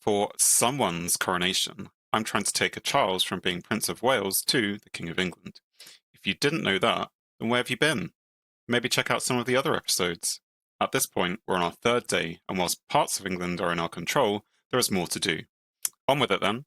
For someone's coronation, I'm trying to take a Charles from being Prince of Wales to the King of England. If you didn't know that, then where have you been? Maybe check out some of the other episodes. At this point, we're on our third day, and whilst parts of England are in our control, there is more to do. On with it then.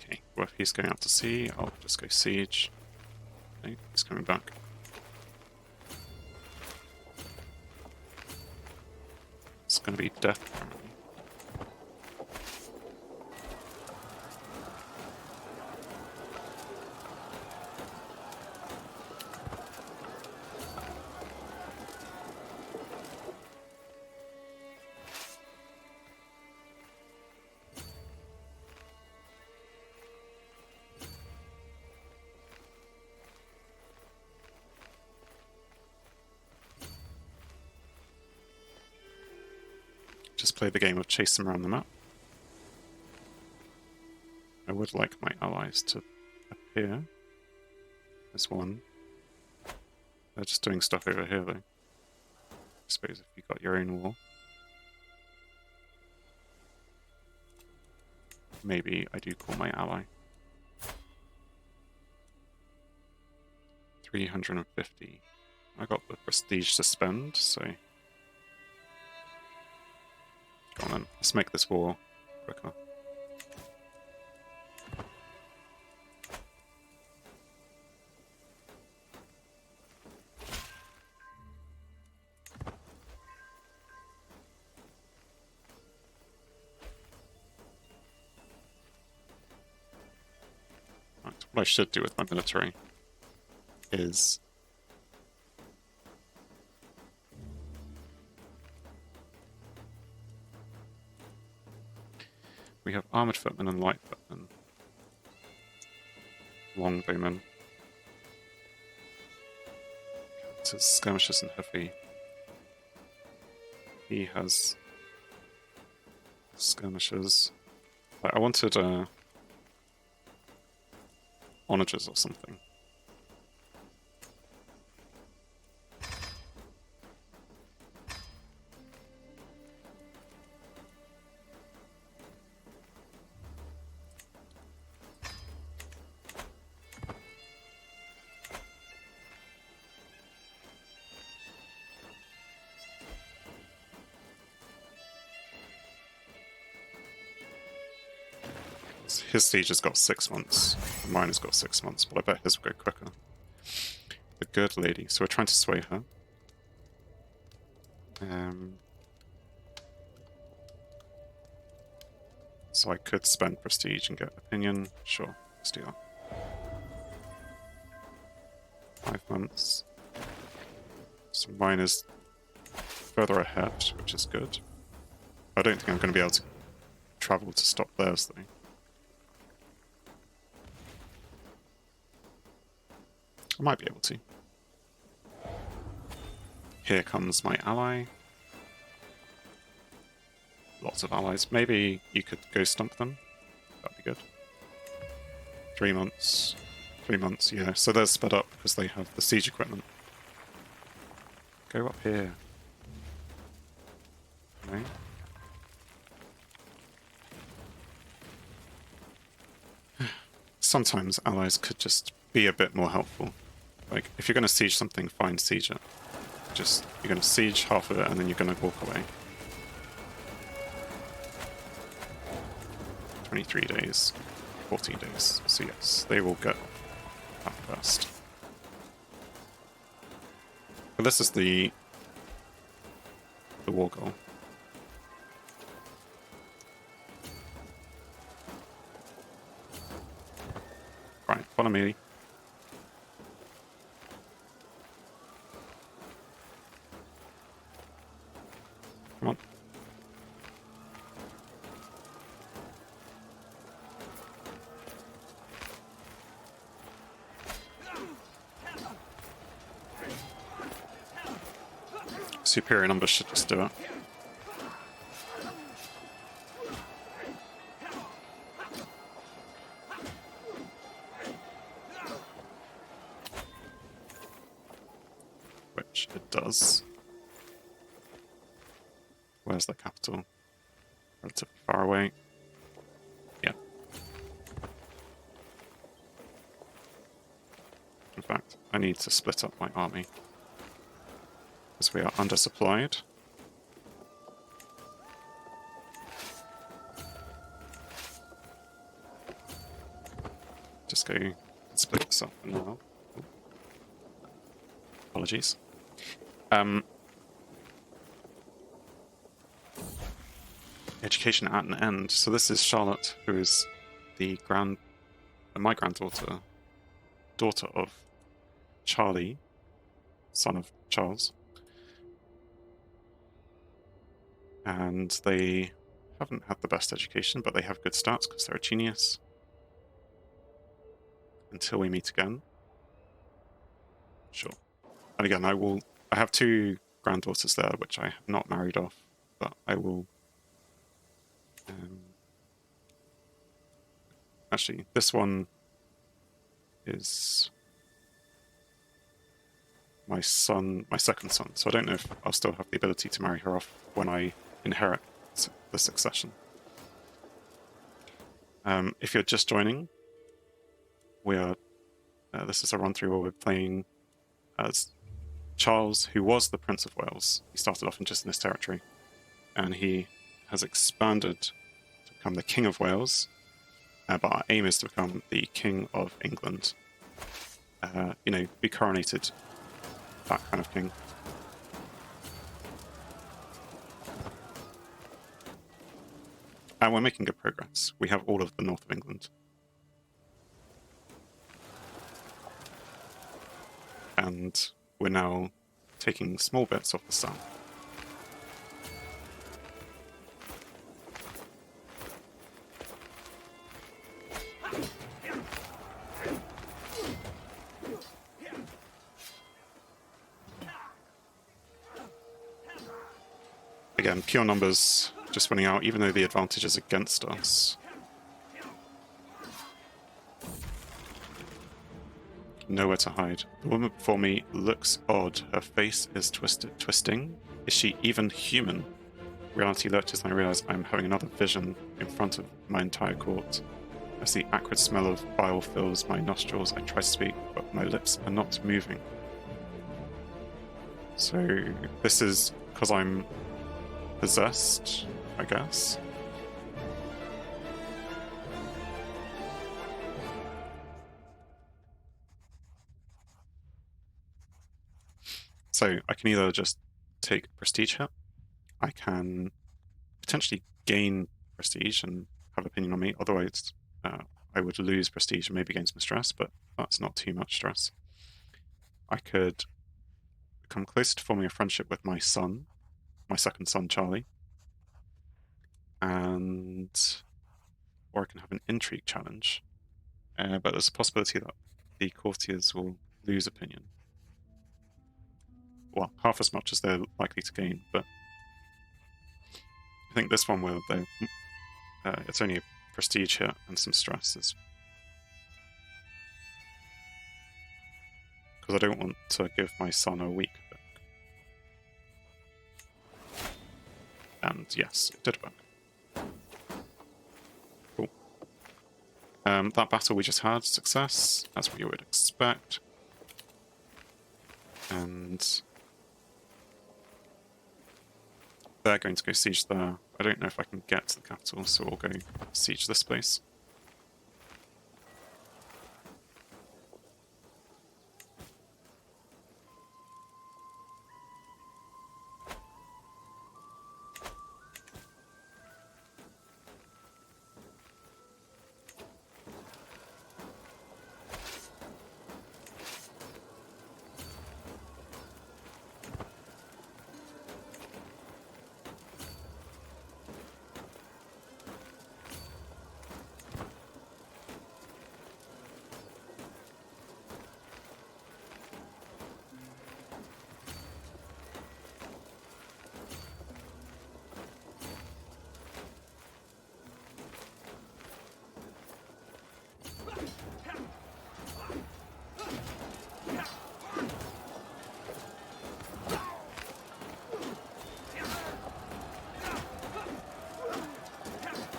Okay, well, if he's going out to sea, I'll just go siege. Okay, he's coming back. It's going to be death, apparently. Just play the game of chase them around the map. I would like my allies to appear. There's one. They're just doing stuff over here, though. I suppose if you've got your own war. Maybe I do call my ally. 350. I got the prestige to spend, so... Go on then, let's make this war quicker. Right, what I should do with my military is we have armored footmen and light footmen, longbowmen, skirmishers and heavy. He has skirmishers. I wanted onagers or something. His siege has got 6 months, mine has got 6 months, but I bet his will go quicker. The good lady, so we're trying to sway her. So I could spend prestige and get opinion. Sure, let's do that. 5 months. So mine is further ahead, which is good. I don't think I'm going to be able to travel to stop theirs, though. I might be able to. Here comes my ally. Lots of allies. Maybe you could go stump them. That'd be good. 3 months. 3 months, yeah. So they're sped up because they have the siege equipment. Go up here. Okay. Sometimes allies could just be a bit more helpful. Like, if you're going to siege something, fine, siege it. Just, you're going to siege half of it and then you're going to walk away. 23 days, 14 days. So yes, they will get that first. But this is the war goal. Right, follow me. Come on. Superior numbers should just do it. Which it does. Where's the capital? Relatively far away. Yeah. In fact, I need to split up my army, because we are undersupplied. Just go split this up now. Apologies. Education at an end. So this is Charlotte, who is the my granddaughter, daughter of Charlie, son of Charles. And they haven't had the best education, but they have good stats because they're a genius. Until we meet again. Sure. And again, I have 2 granddaughters there, which I have not married off, but I will... actually, this one is my second son, so I don't know if I'll still have the ability to marry her off when I inherit the succession. If you're just joining, we are... this is a run-through where we're playing as Charles, who was the Prince of Wales. He started off just in this territory, and he has expanded to become the King of Wales, but our aim is to become the King of England. Be coronated, that kind of king. And we're making good progress. We have all of the north of England. And we're now taking small bits off the south. Again, pure numbers just winning out, even though the advantage is against us. Nowhere to hide. The woman before me looks odd. Her face is twisting. Is she even human? Reality lurches and I realize I'm having another vision in front of my entire court. As the acrid smell of bile fills my nostrils, I try to speak, but my lips are not moving. So this is because I'm possessed, I guess. So I can either just take a prestige hit, I can potentially gain prestige and have opinion on me, otherwise I would lose prestige and maybe gain some stress, but that's not too much stress. I could come closer to forming a friendship with my son, my second son, Charlie, or I can have an intrigue challenge, but there's a possibility that the courtiers will lose opinion. Well, half as much as they're likely to gain, but I think this one will, though. It's only a prestige hit and some stresses. Because I don't want to give my son a weak pick. And yes, it did work. Cool. That battle we just had, success, as we would expect. And they're going to go siege there. I don't know if I can get to the capital, so we'll go siege this place.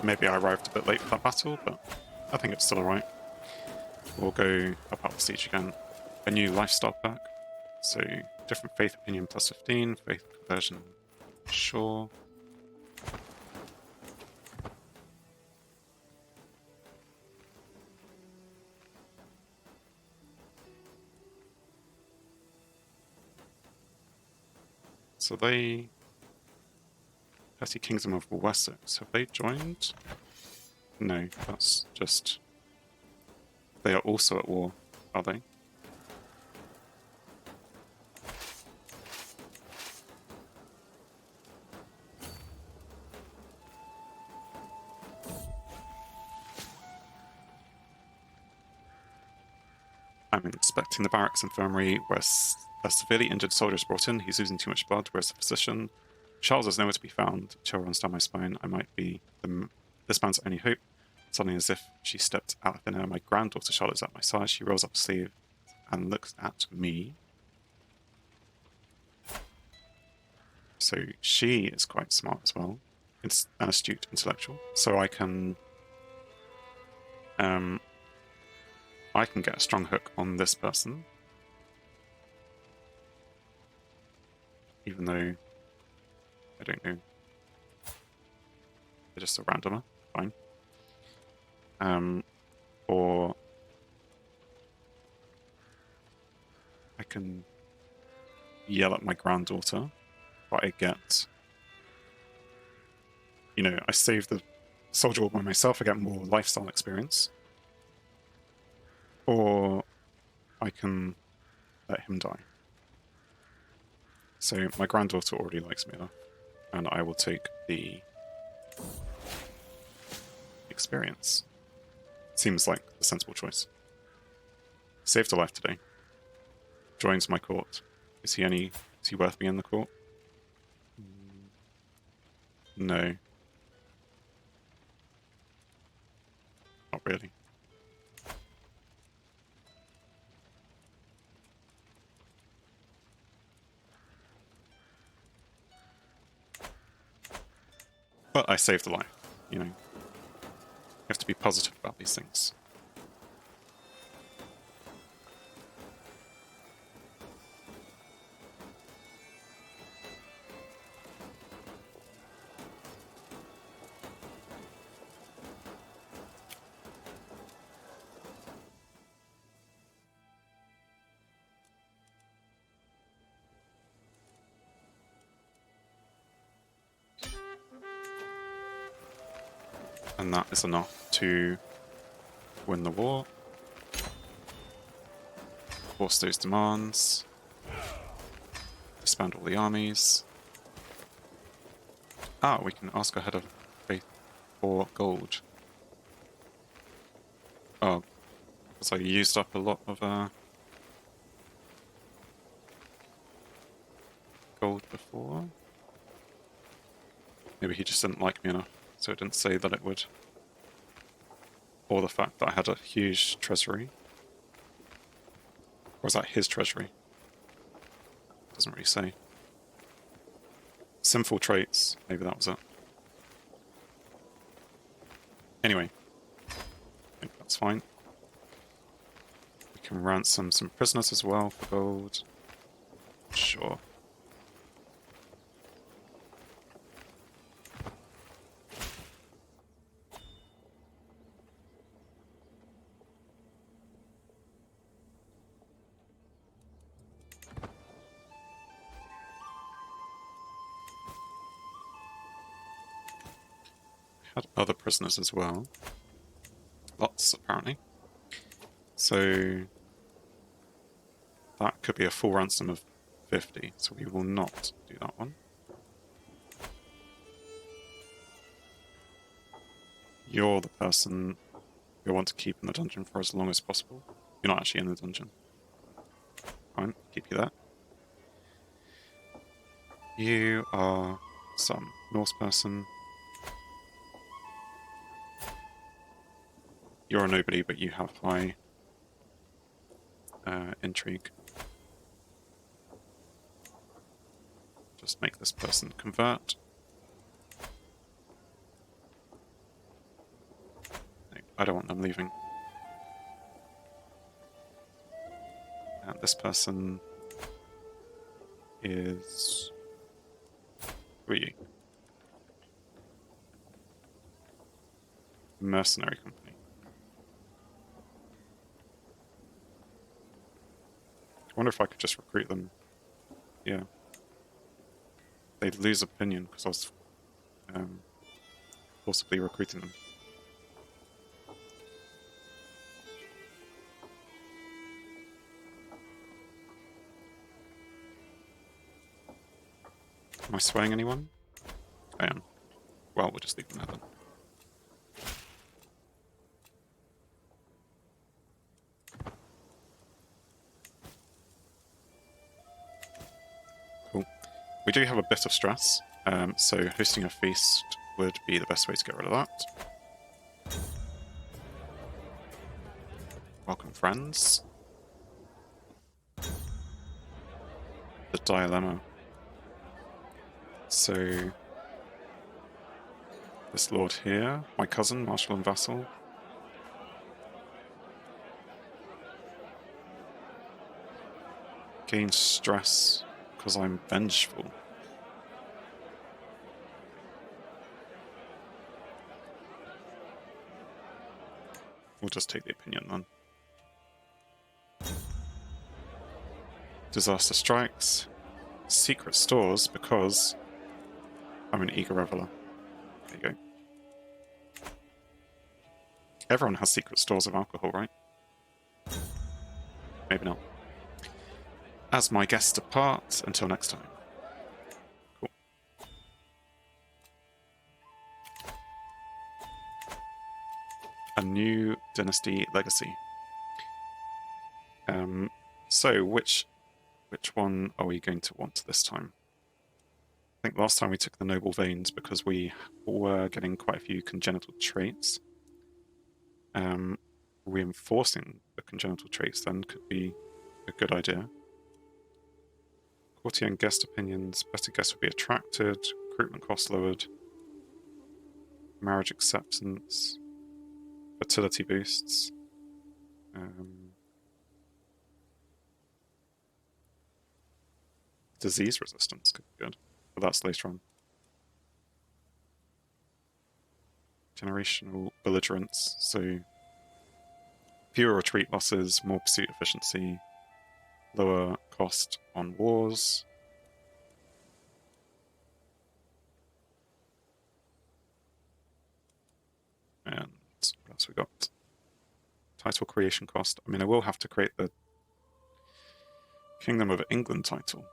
Maybe I arrived a bit late for that battle, but I think it's still alright. We'll go up the siege again. A new lifestyle perk. So, different faith opinion plus 15, faith conversion, sure. So they... Petty Kingdom of Wessex, have they joined? No, that's just... They are also at war, are they? I'm inspecting the barracks infirmary where a severely injured soldier is brought in. He's losing too much blood. Where's the physician? Charles is nowhere to be found. Chill runs down my spine. I might be this man's only hope. Suddenly, as if she stepped out of thin air, my granddaughter Charlotte's at my side. She rolls up her sleeve and looks at me. So she is quite smart as well. It's an astute intellectual. So I can get a strong hook on this person. Even though I don't know. They're just a randomer. Fine. Or I can yell at my granddaughter, but I get, you know, I save the soldier all by myself, I get more lifestyle experience. Or I can let him die. So my granddaughter already likes me enough, and I will take the experience. Seems like the sensible choice. Saved a life today. Joins my court. Is he worth being in the court? No. Not really. But I saved a life, you know. You have to be positive about these things. And that is enough to win the war. Force those demands. Disband all the armies. Ah, we can ask our head of faith for gold. Oh, because I used up a lot of gold before. Maybe he just didn't like me enough, so it didn't say that it would. Or the fact that I had a huge treasury. Or was that his treasury? Doesn't really say. Sinful traits, maybe that was it. Anyway, I think that's fine. We can ransom some prisoners as well for gold. Sure. Had other prisoners as well. Lots, apparently. So that could be a full ransom of 50, so we will not do that one. You're the person we want to keep in the dungeon for as long as possible. You're not actually in the dungeon. Fine, keep you there. You are some Norse person. You're a nobody, but you have high intrigue. Just make this person convert. I don't want them leaving. And this person is... Who are you? Mercenary company. I wonder if I could just recruit them. Yeah. They'd lose opinion because I was forcibly recruiting them. Am I swaying anyone? I am. Well, we'll just leave them there then. Cool. We do have a bit of stress, so hosting a feast would be the best way to get rid of that. Welcome, friends. The dilemma. So, this lord here, my cousin, Marshal and Vassal. Gain stress because I'm vengeful. We'll just take the opinion then. Disaster strikes. Secret stores because I'm an eager reveler. There you go. Everyone has secret stores of alcohol, right? Maybe not. As my guests depart, until next time. Cool. A new dynasty legacy. So which one are we going to want this time? I think last time we took the noble veins because we were getting quite a few congenital traits. Reinforcing the congenital traits then could be a good idea. Courtier and guest opinions. Better guests would be attracted. Recruitment cost lowered. Marriage acceptance. Fertility boosts. Disease resistance could be good, but that's later on. Generational belligerence, so fewer retreat losses, more pursuit efficiency, lower cost on wars. And what else we got? Title creation cost. I mean, I will have to create the Kingdom of England title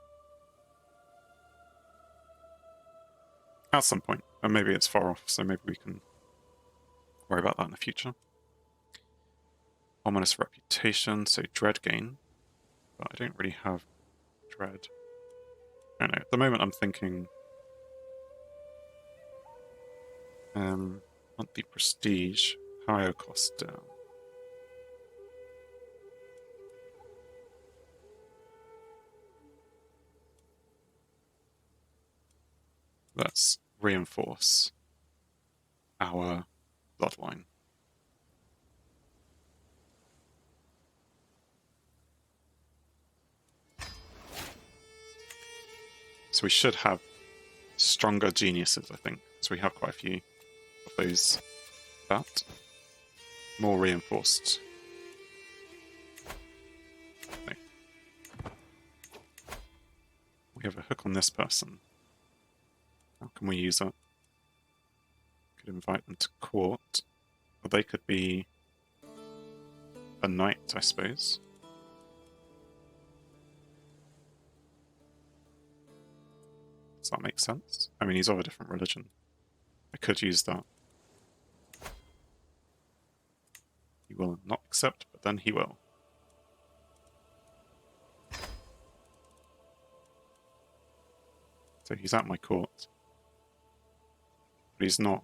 at some point, and maybe it's far off, so maybe we can worry about that in the future. Ominous reputation, so dread gain, but I don't really have dread. I don't know, at the moment I'm thinking monthly prestige, higher cost down. Let's reinforce our bloodline. So we should have stronger geniuses, I think. So we have quite a few of those. That. More reinforced. Okay. We have a hook on this person. How can we use it? Could invite them to court. Or they could be a knight, I suppose. Does that make sense? I mean, he's of a different religion. I could use that. He will not accept, but then he will. So he's at my court. But he's not.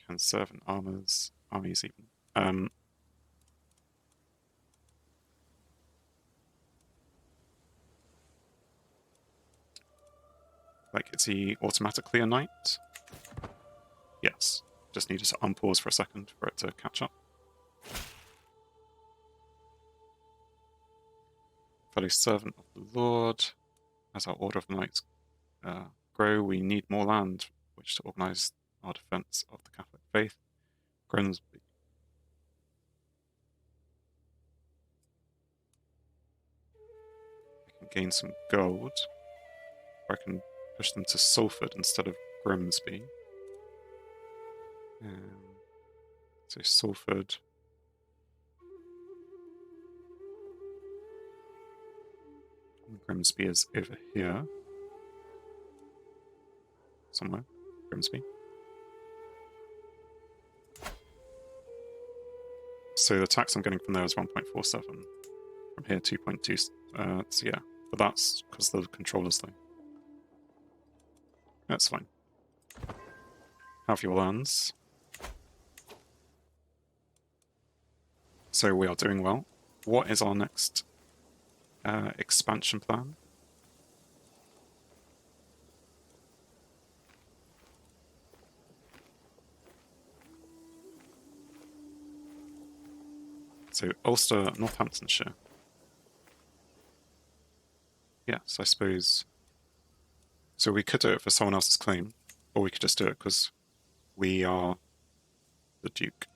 Can serve in armies even. Like, is he automatically a knight? Just needed to unpause for a second for it to catch up. Fellow servant of the Lord, as our order of knights grow, we need more land which to organize our defense of the Catholic faith. Grimsby. I can gain some gold. Or I can push them to Salford instead of Grimsby. So Salford. Grimsby is over here. Somewhere. Grimsby. So the tax I'm getting from there is 1.47. From here, 2.2. So yeah, but that's because the controllers though. That's fine. Have your lands. So we are doing well. What is our next expansion plan? So Ulster, Northamptonshire. Yes, I suppose. So we could do it for someone else's claim, or we could just do it because we are the Duke.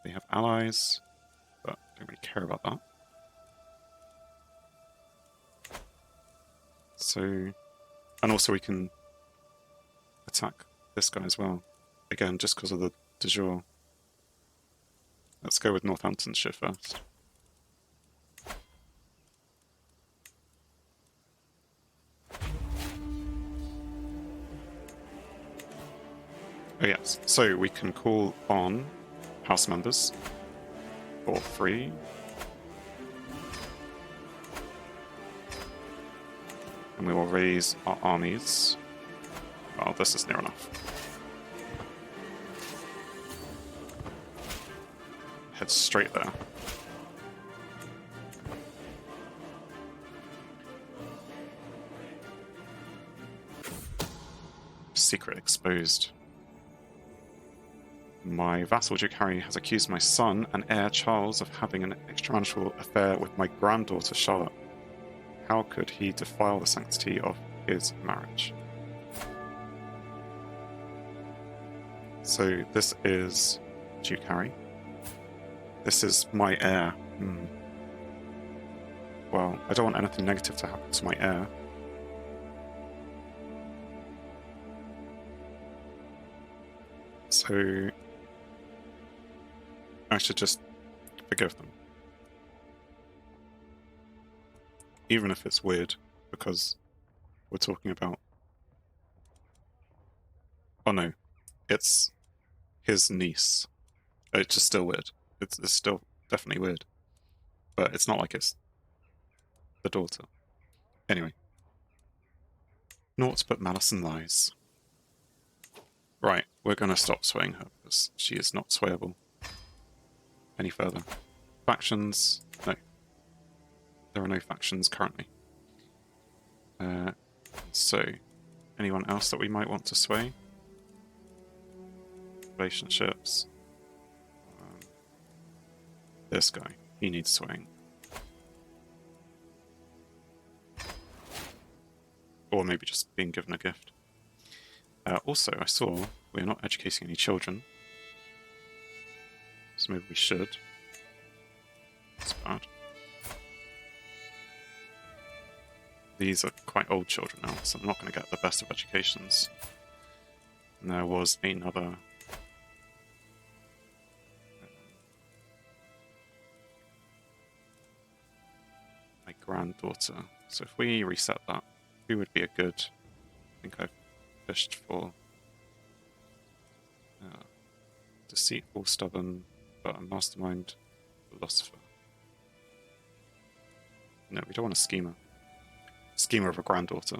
They have allies, but I don't really care about that. So, and also we can attack this guy as well. Again, just because of the de jure. Let's go with Northamptonshire first. Oh yes, so we can call on house members for free. And we will raise our armies. Well, this is near enough. Head straight there. Secret exposed. My vassal Duke Harry has accused my son and heir Charles of having an extramarital affair with my granddaughter Charlotte. How could he defile the sanctity of his marriage? So this is Duke Harry. This is my heir. Well, I don't want anything negative to happen to my heir. So I should just forgive them. Even if it's weird, because we're talking about... Oh no, it's his niece. It's just still weird. It's still definitely weird. But it's not like it's the daughter. Anyway. Naught but malice and lies. Right, we're going to stop swaying her, because she is not swayable any further. Factions? No. There are no factions currently. So, anyone else that we might want to sway? Relationships. This guy, he needs swaying. Or maybe just being given a gift. Also, I saw we're not educating any children. So maybe we should. That's bad. These are quite old children now, so I'm not going to get the best of educations. And there was another... my granddaughter. So if we reset that, who would be a good... I think I've fished for... deceitful, stubborn, but a mastermind philosopher. No, we don't want a schemer. Schemer of a granddaughter.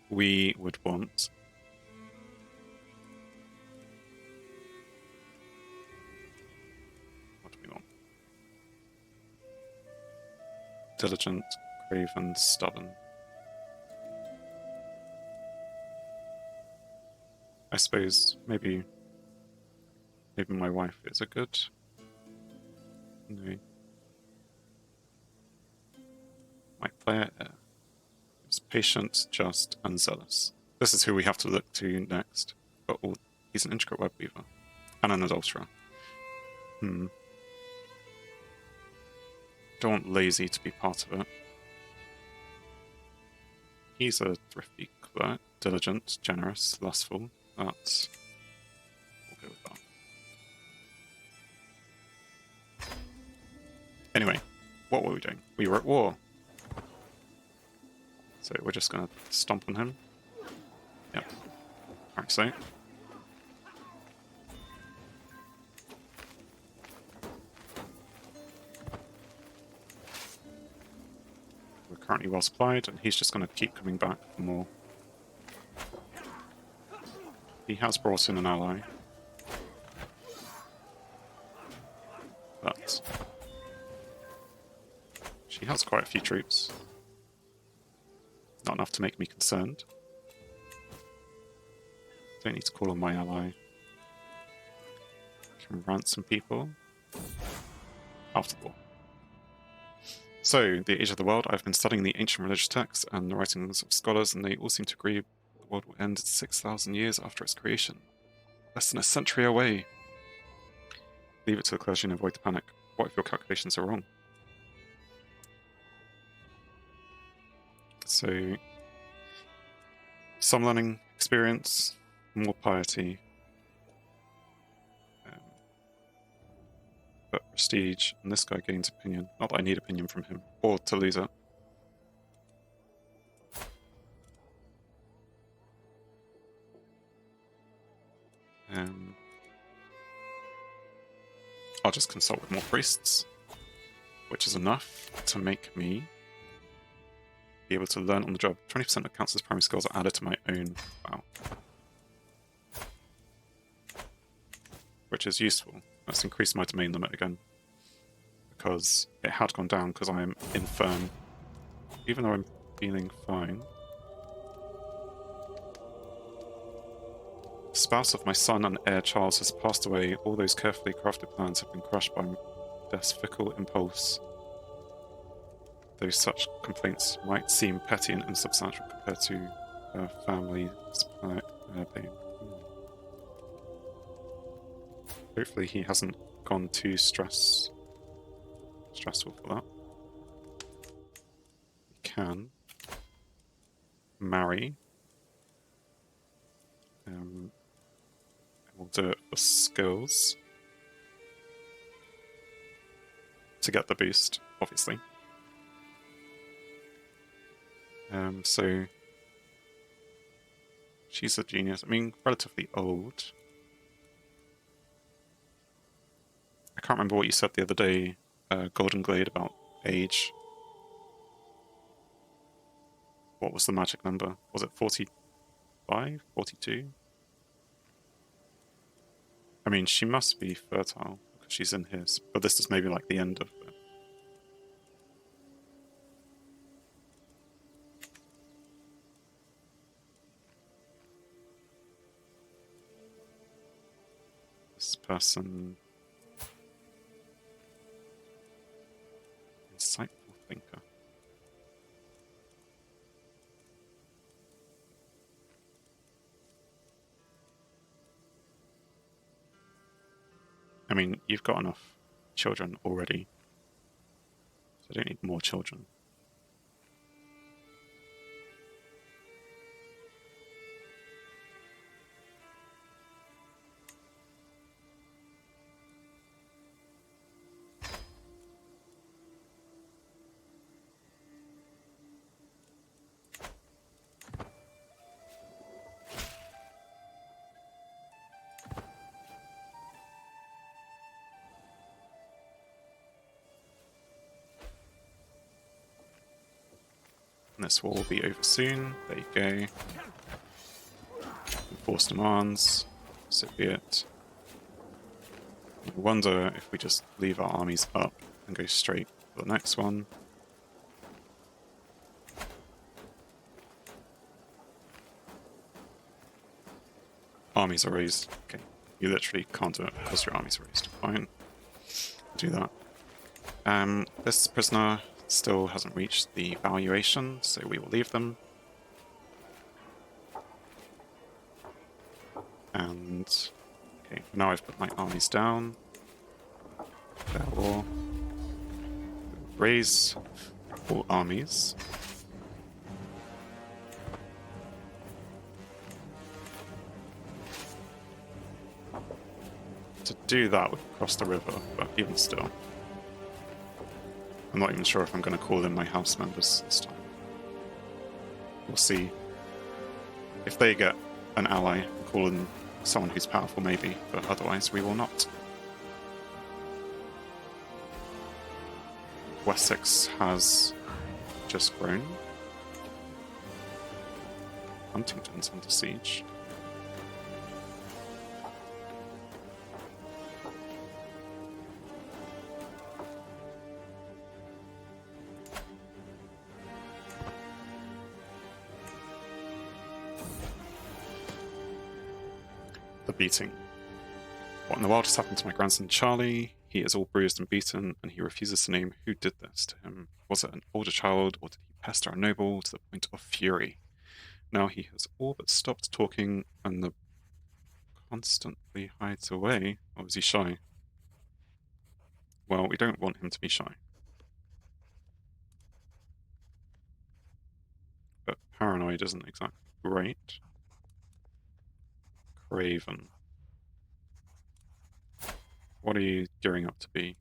We would want... what do we want? Diligent, craven, stubborn. I suppose maybe my wife is a good... No. My player is patient, just, and zealous. This is who we have to look to next. But he's an intricate web weaver. And an adulterer. Don't want lazy to be part of it. He's a thrifty clerk, diligent, we'll go with that. Anyway, what were we doing? We were at war. So we're just going to stomp on him. Yep. Alright, so. We're currently well supplied, and he's just going to keep coming back for more. He has brought in an ally. But she has quite a few troops. Not enough to make me concerned. Don't need to call on my ally. Can ransom people. After the war. So, the age of the world. I've been studying the ancient religious texts and the writings of scholars, and they all seem to agree the world will end 6,000 years after its creation. Less than a century away. Leave it to the clergy and avoid the panic. What if your calculations are wrong? So, some learning experience, more piety, but prestige, and this guy gains opinion. Not that I need opinion from him, or to lose it. I'll just consult with more priests, which is enough to make me be able to learn on the job. 20% of counts as primary skills are added to my own. Wow. Which is useful. Let's increase my domain limit again. Because it had gone down because I am infirm. Even though I'm feeling fine. The spouse of my son and heir Charles has passed away. All those carefully crafted plans have been crushed by death's fickle impulse. Though such complaints might seem petty and insubstantial compared to her family's pain. Hopefully he hasn't gone too stressful for that. We can marry. We'll do it for skills. To get the boost, obviously. So she's a genius. I mean, relatively old. I can't remember what you said the other day, Golden Glade, about age. What was the magic number? Was it 45? 42? I mean, she must be fertile because she's in his, but this is maybe like the end of it. This person... Insightful thinker. I mean, you've got enough children already, so I don't need more children. This war will be over soon. There you go. Enforce demands. So be it. I wonder if we just leave our armies up and go straight for the next one. Armies are raised. Okay, you literally can't do it because your armies are raised. Fine, do that. This prisoner still hasn't reached the valuation, so we will leave them. And okay, now I've put my armies down. Fair war. Raise all armies. To do that, we've crossed the river, but even still. I'm not even sure if I'm going to call in my house members this time. We'll see. If they get an ally, call in someone who's powerful maybe, but otherwise we will not. Wessex has just grown. Huntington's under siege. The beating. What in the world has happened to my grandson Charlie? He is all bruised and beaten, and he refuses to name who did this to him. Was it an older child, or did he pester a noble to the point of fury? Now he has all but stopped talking, and constantly hides away. Or is he shy? Well, we don't want him to be shy. But paranoid isn't exactly great. Craven. What are you gearing up to be?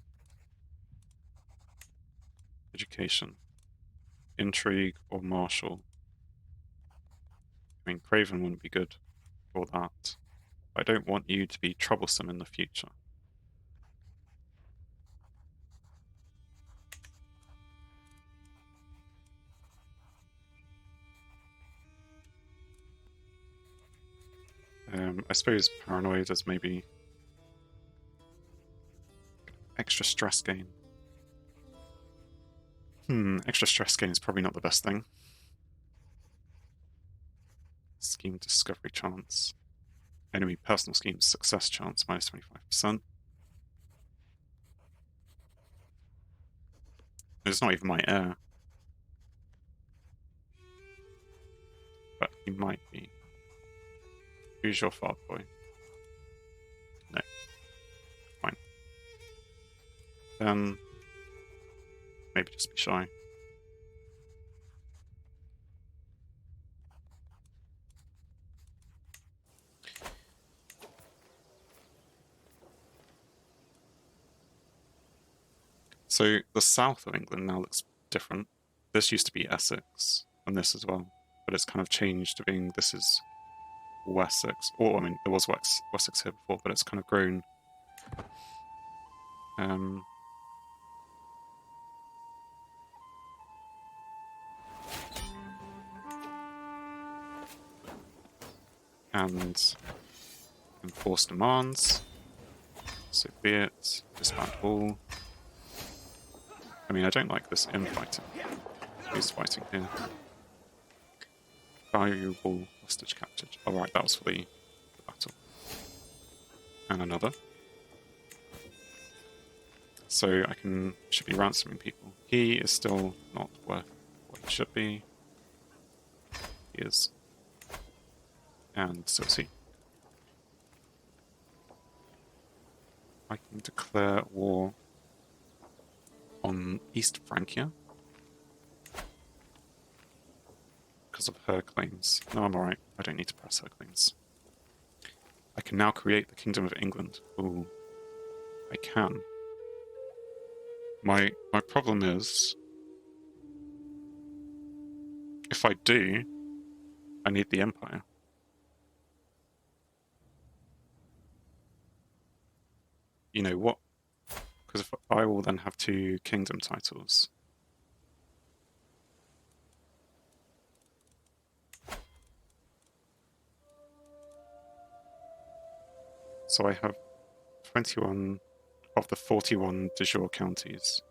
Education. Intrigue or martial? I mean, Craven wouldn't be good for that. I don't want you to be troublesome in the future. I suppose paranoid is maybe extra stress gain. Extra stress gain is probably not the best thing. Scheme discovery chance. Enemy personal schemes success chance minus 25%. It's not even my heir. But he might be. Who's your father boy? No. Fine. Then maybe just be shy. So the south of England now looks different. This used to be Essex, and this as well. But it's kind of changed to being this is Wessex. Or, I mean, there was Wessex here before, but it's kind of grown. And enforce demands. So be it. Disband all. I mean, I don't like this infighting. Who's fighting here? Valuable hostage captured. Alright, that was for the battle. And another. So I should be ransoming people. He is still not worth what he should be. He is. And so is he. I can declare war on East Francia because of her claims. No, I'm alright. I don't need to press her claims. I can now create the Kingdom of England. Ooh. I can. My problem is, if I do, I need the Empire. You know what? Because if I will then have 2 kingdom titles. So I have 21 of the 41 de jure counties.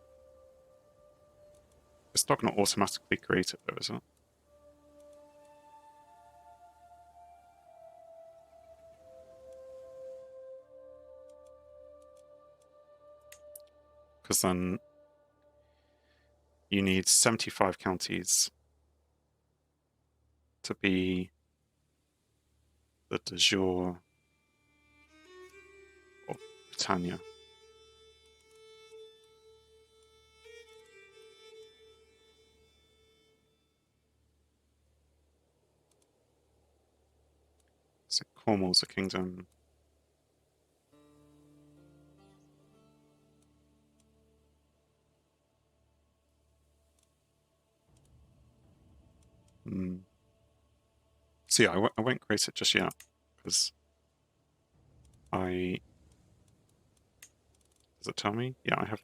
It's not going to automatically create it though, is it? because then you need 75 counties to be the de jure of Britannia. So Cornwall's a kingdom. So yeah, I won't create it just yet, because does it tell me? Yeah,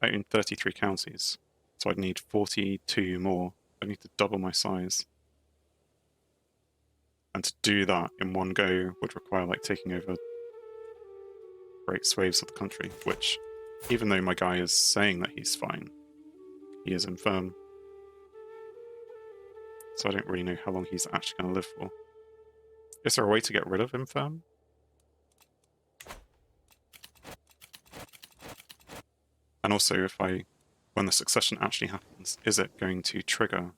I own 33 counties, so I'd need 42 more. I need to double my size. And to do that in one go would require like taking over great swathes of the country, which, even though my guy is saying that he's fine, he is infirm. So I don't really know how long he's actually going to live for. Is there a way to get rid of infirm? And also, when the succession actually happens, is it going to trigger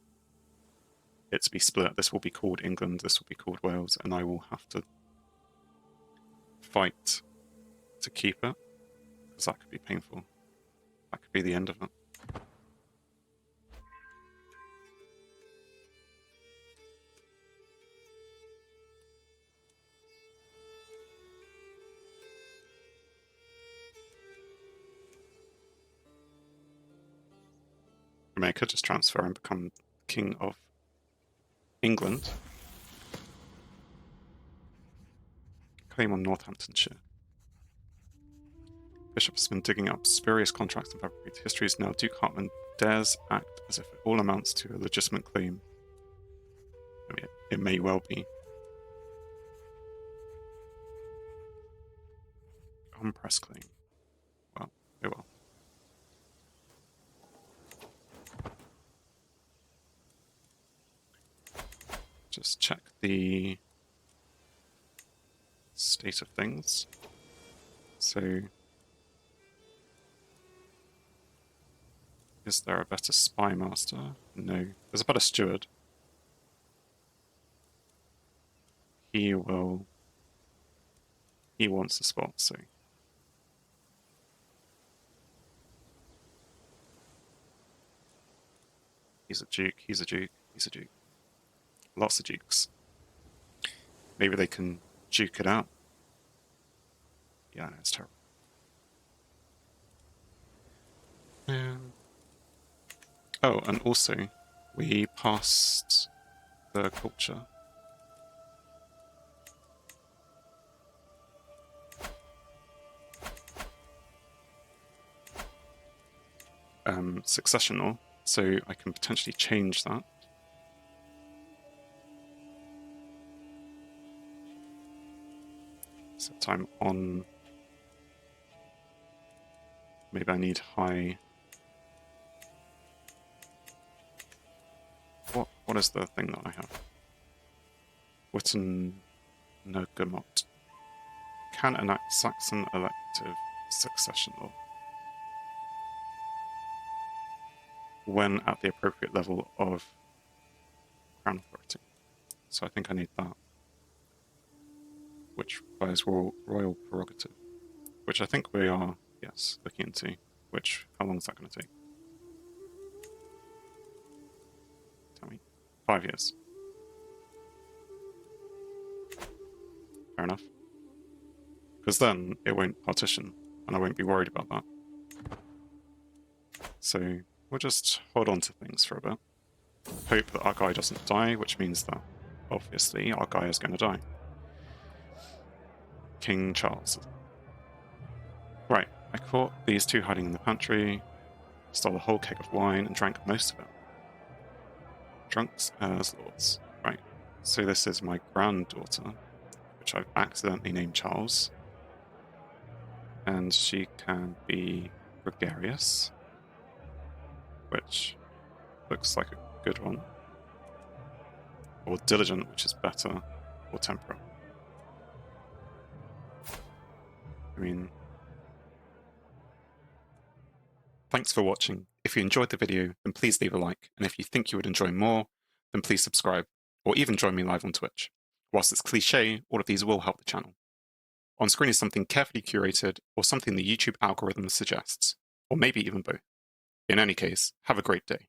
it to be split? This will be called England, this will be called Wales, and I will have to fight to keep it, because that could be painful. That could be the end of it. I mean, I could just transfer and become King of England. Claim on Northamptonshire. Bishop has been digging up spurious contracts and fabricated histories. Now Duke Hartman dares act as if it all amounts to a legitimate claim. I mean, it may well be. Unpressed claim. Well, oh well. Just check the state of things. So, is there a better spy master? No. There's a better steward. He wants a spot, so. He's a duke, he's a duke, he's a duke. Lots of dukes. Maybe they can duke it out. Yeah, no, it's terrible. Oh, and also, we passed the culture. Succession law, so I can potentially change that. Except I'm on. Maybe I need high. What is the thing that I have? Wittenbergemot can enact Saxon elective succession law when at the appropriate level of crown authority. So I think I need that, which requires royal prerogative, which I think we are, yes, looking into. How long is that going to take? Tell me. 5 years. Fair enough. Because then it won't partition, and I won't be worried about that. So we'll just hold on to things for a bit. Hope that our guy doesn't die, which means that, obviously, our guy is going to die. King Charles. Right, I caught these two hiding in the pantry, stole a whole keg of wine, and drank most of it. Drunks as lords. Right, so this is my granddaughter, which I've accidentally named Charles. And she can be gregarious, which looks like a good one. Or diligent, which is better. Or temperate. I mean, Thanks for watching. If you enjoyed the video, then please leave a like, and if you think you would enjoy more, then please subscribe, or even join me live on Twitch. Whilst it's cliche, all of these will help the channel. On screen is something carefully curated, or something the YouTube algorithm suggests, or maybe even both. In any case, have a great day.